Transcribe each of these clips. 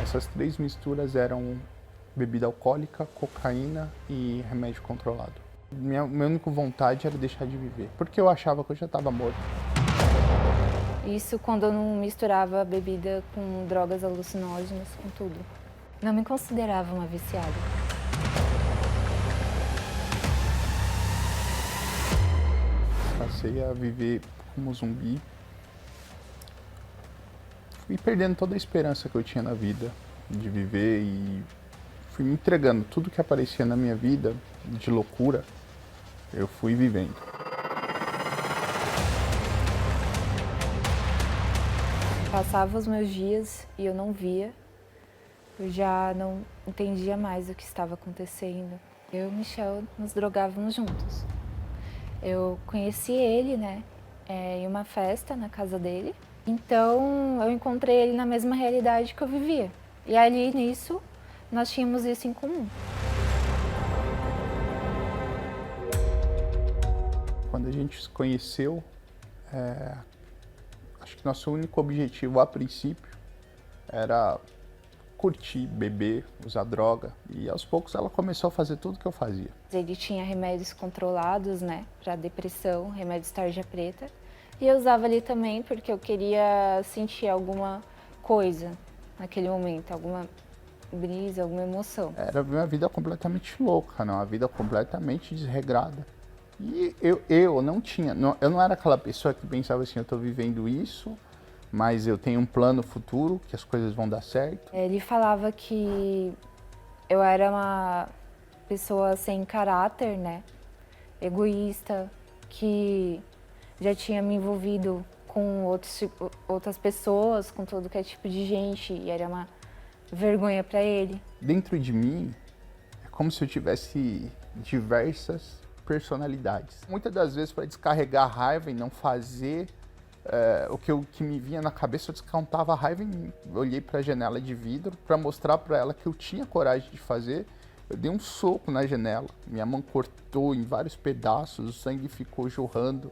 Essas 3 misturas eram bebida alcoólica, cocaína e remédio controlado. Minha única vontade era deixar de viver, porque eu achava que eu já estava morto. Isso quando eu não misturava bebida com drogas alucinógenas, com tudo. Não me considerava uma viciada. Passei a viver como zumbi. Fui perdendo toda a esperança que eu tinha na vida de viver e fui me entregando. Tudo que aparecia na minha vida de loucura, eu fui vivendo. Passava os meus dias e eu não via. Eu já não entendia mais o que estava acontecendo. Eu e o Michel nos drogávamos juntos. Eu conheci ele, né, em uma festa na casa dele. Então eu encontrei ele na mesma realidade que eu vivia. E ali nisso nós tínhamos isso em comum. Quando a gente se conheceu, acho que nosso único objetivo a princípio era curtir, beber, usar droga. E aos poucos ela começou a fazer tudo que eu fazia. Ele tinha remédios controlados, né, para depressão, remédios tarja preta. E eu usava ali também porque eu queria sentir alguma coisa naquele momento, alguma brisa, alguma emoção. Era uma vida completamente louca, né? Uma vida completamente desregrada. E eu não tinha, eu não era aquela pessoa que pensava assim, eu estou vivendo isso, mas eu tenho um plano futuro, que as coisas vão dar certo. Ele falava que eu era uma pessoa sem caráter, né? Egoísta, que já tinha me envolvido com outras pessoas, com todo que é tipo de gente, e era uma vergonha para ele. Dentro de mim, é como se eu tivesse diversas personalidades. Muitas das vezes, para descarregar a raiva e não fazer o que me vinha na cabeça, eu descontava a raiva em mim. Eu olhei para a janela de vidro para mostrar para ela que eu tinha coragem de fazer. Eu dei um soco na janela, minha mão cortou em vários pedaços, o sangue ficou jorrando.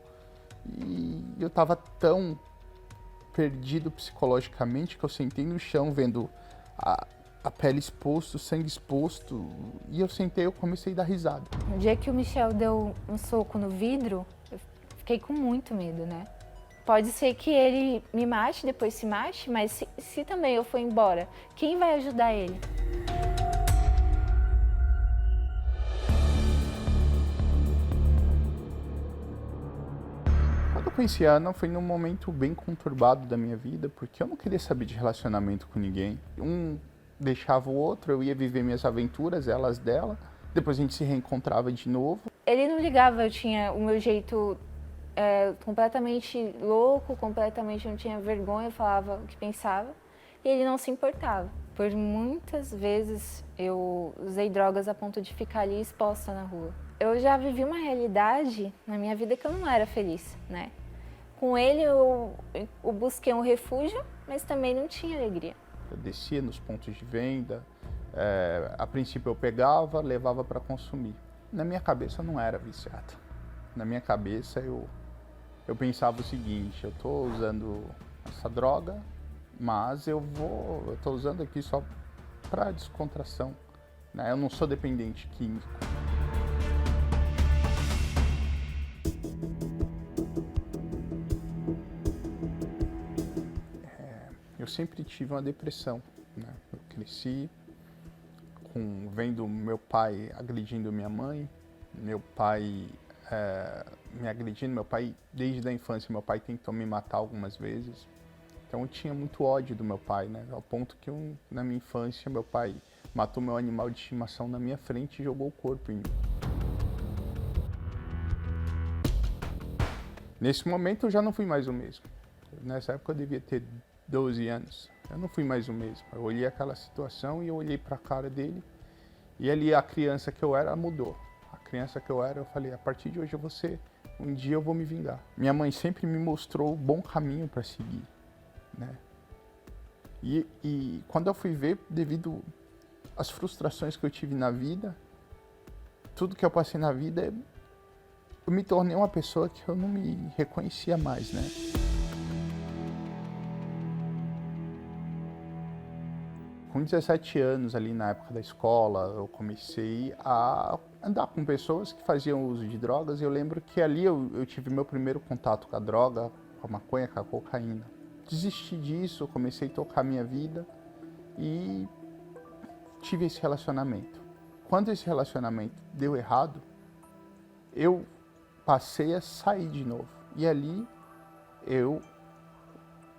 E eu estava tão perdido psicologicamente que eu sentei no chão vendo a pele exposta, o sangue exposto, e eu sentei e eu comecei a dar risada. No dia que o Michel deu um soco no vidro, eu fiquei com muito medo, né? Pode ser que ele me mate, depois se mate, mas se também eu for embora, quem vai ajudar ele? Quando eu conheci a Ana, foi num momento bem conturbado da minha vida, porque eu não queria saber de relacionamento com ninguém. Um deixava o outro, eu ia viver minhas aventuras, elas dela, depois a gente se reencontrava de novo. Ele não ligava, eu tinha o meu jeito completamente louco, completamente não tinha vergonha, falava o que pensava, e ele não se importava. Por muitas vezes eu usei drogas a ponto de ficar ali exposta na rua. Eu já vivi uma realidade na minha vida que eu não era feliz, né? Com ele eu busquei um refúgio, mas também não tinha alegria. Eu descia nos pontos de venda, a princípio eu pegava, levava para consumir. Na minha cabeça eu não era viciado. Na minha cabeça eu pensava o seguinte, eu estou usando essa droga, mas eu estou usando aqui só para descontração, né? Eu não sou dependente químico. Eu sempre tive uma depressão, né? Eu cresci vendo meu pai agredindo minha mãe, meu pai me agredindo, meu pai, desde a infância, meu pai tentou me matar algumas vezes. Então eu tinha muito ódio do meu pai, né? Ao ponto que na minha infância, meu pai matou meu animal de estimação na minha frente e jogou o corpo em mim. Nesse momento eu já não fui mais o mesmo. Nessa época eu devia ter 12 anos. Eu não fui mais o mesmo. Eu olhei aquela situação e eu olhei para a cara dele e ali a criança que eu era mudou. A criança que eu era, eu falei, a partir de hoje um dia eu vou me vingar. Minha mãe sempre me mostrou o bom caminho para seguir, né? E quando eu fui ver, devido às frustrações que eu tive na vida, tudo que eu passei na vida, eu me tornei uma pessoa que eu não me reconhecia mais, né? Com 17 anos, ali na época da escola, eu comecei a andar com pessoas que faziam uso de drogas. E eu lembro que ali eu tive meu primeiro contato com a droga, com a maconha, com a cocaína. Desisti disso, comecei a tocar minha vida e tive esse relacionamento. Quando esse relacionamento deu errado, eu passei a sair de novo. E ali eu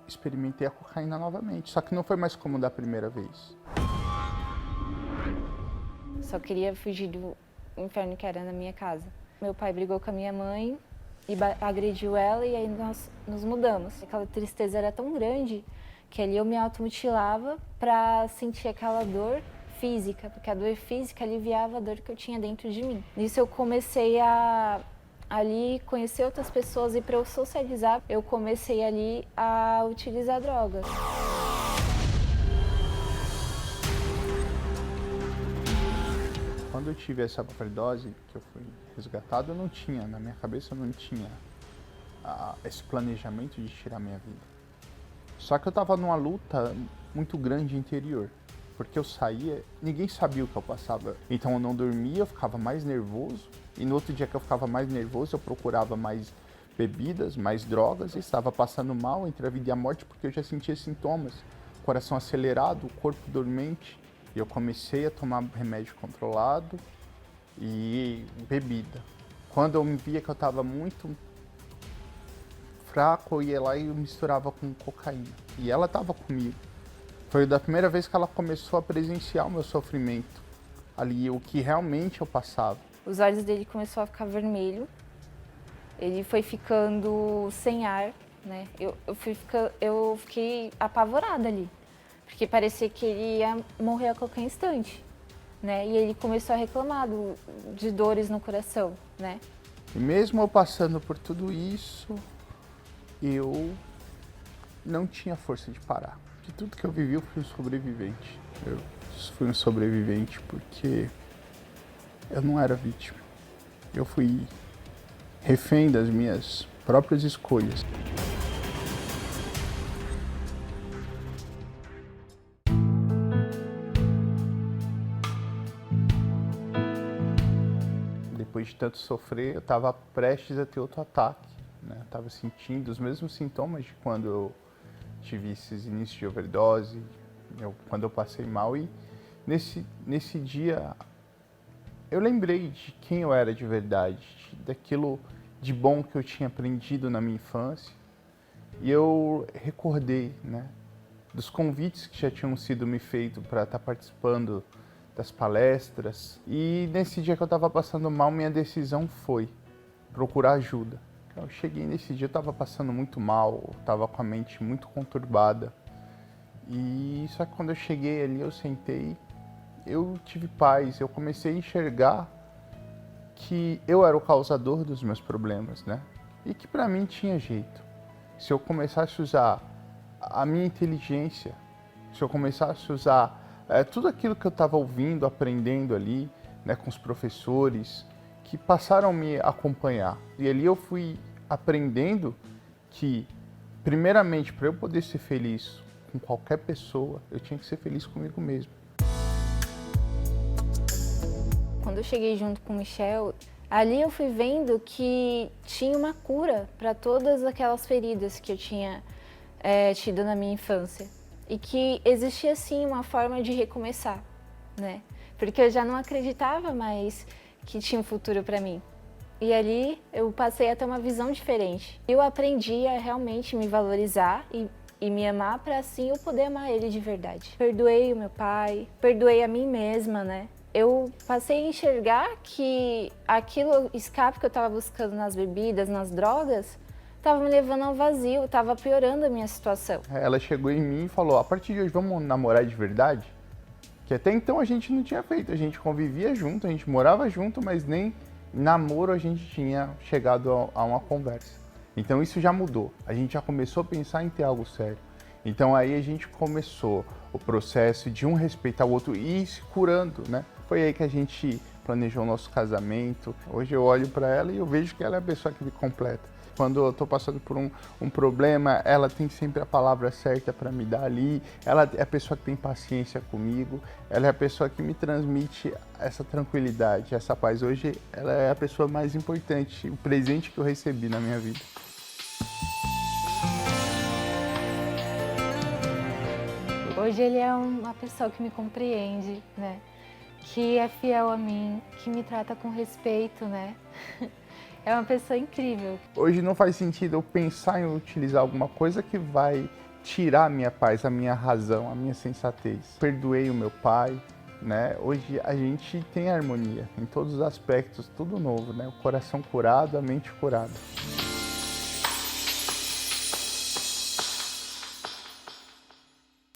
experimentei a cocaína novamente, só que não foi mais como da primeira vez. Só queria fugir do inferno que era na minha casa. Meu pai brigou com a minha mãe e agrediu ela e aí nós nos mudamos. Aquela tristeza era tão grande que ali eu me automutilava para sentir aquela dor física, porque a dor física aliviava a dor que eu tinha dentro de mim. Nisso eu comecei a ali conhecer outras pessoas e para eu socializar, eu comecei ali a utilizar drogas. Quando eu tive essa overdose, que eu fui resgatado, eu não tinha, na minha cabeça eu não tinha esse planejamento de tirar minha vida. Só que eu estava numa luta muito grande interior, porque eu saía, ninguém sabia o que eu passava. Então eu não dormia, eu ficava mais nervoso, e no outro dia que eu ficava mais nervoso, eu procurava mais bebidas, mais drogas, e estava passando mal entre a vida e a morte, porque eu já sentia sintomas, coração acelerado, corpo dormente. E eu comecei a tomar remédio controlado e bebida. Quando eu me via que eu estava muito fraco, eu ia lá e misturava com cocaína. E ela estava comigo. Foi da primeira vez que ela começou a presenciar o meu sofrimento. Ali, o que realmente eu passava. Os olhos dele começaram a ficar vermelho. Ele foi ficando sem ar, né? Eu fiquei apavorada ali. Porque parecia que ele ia morrer a qualquer instante, né? E ele começou a reclamar de dores no coração, né? E mesmo eu passando por tudo isso, eu não tinha força de parar. De tudo que eu vivi, eu fui um sobrevivente. Eu fui um sobrevivente porque eu não era vítima. Eu fui refém das minhas próprias escolhas. Depois de tanto sofrer, eu estava prestes a ter outro ataque, né? Estava sentindo os mesmos sintomas de quando eu tive esses inícios de overdose, quando eu passei mal. E nesse dia, eu lembrei de quem eu era de verdade, daquilo de bom que eu tinha aprendido na minha infância. E eu recordei, né, dos convites que já tinham sido me feitos para estar participando das palestras. E nesse dia que eu estava passando mal, minha decisão foi procurar ajuda. Eu cheguei nesse dia, eu estava passando muito mal, estava com a mente muito conturbada. E só que quando eu cheguei ali, eu sentei, eu tive paz, eu comecei a enxergar que eu era o causador dos meus problemas, né? E que para mim tinha jeito. Se eu começasse a usar a minha inteligência, se eu começasse a usar tudo aquilo que eu estava ouvindo, aprendendo ali, né, com os professores, que passaram a me acompanhar. E ali eu fui aprendendo que, primeiramente, para eu poder ser feliz com qualquer pessoa, eu tinha que ser feliz comigo mesmo. Quando eu cheguei junto com o Michel, ali eu fui vendo que tinha uma cura para todas aquelas feridas que eu tinha tido na minha infância. E que existia, sim, uma forma de recomeçar, né? Porque eu já não acreditava mais que tinha um futuro para mim. E ali eu passei a ter uma visão diferente. Eu aprendi a realmente me valorizar e me amar para assim eu poder amar ele de verdade. Perdoei o meu pai, perdoei a mim mesma, né? Eu passei a enxergar que aquilo, escape que eu estava buscando nas bebidas, nas drogas, estava me levando ao vazio, estava piorando a minha situação. Ela chegou em mim e falou, a partir de hoje vamos namorar de verdade? Que até então a gente não tinha feito, a gente convivia junto, a gente morava junto, mas nem namoro a gente tinha chegado a uma conversa. Então isso já mudou, a gente já começou a pensar em ter algo sério. Então aí a gente começou o processo de um respeitar o outro e ir se curando, né? Foi aí que a gente planejou o nosso casamento. Hoje eu olho para ela e eu vejo que ela é a pessoa que me completa. Quando eu estou passando por um problema, ela tem sempre a palavra certa para me dar ali. Ela é a pessoa que tem paciência comigo. Ela é a pessoa que me transmite essa tranquilidade, essa paz. Hoje ela é a pessoa mais importante, o presente que eu recebi na minha vida. Hoje ele é uma pessoa que me compreende, né? Que é fiel a mim, que me trata com respeito, né? É uma pessoa incrível. Hoje não faz sentido eu pensar em utilizar alguma coisa que vai tirar a minha paz, a minha razão, a minha sensatez. Perdoei o meu pai, né? Hoje a gente tem harmonia em todos os aspectos, tudo novo, né? O coração curado, a mente curada.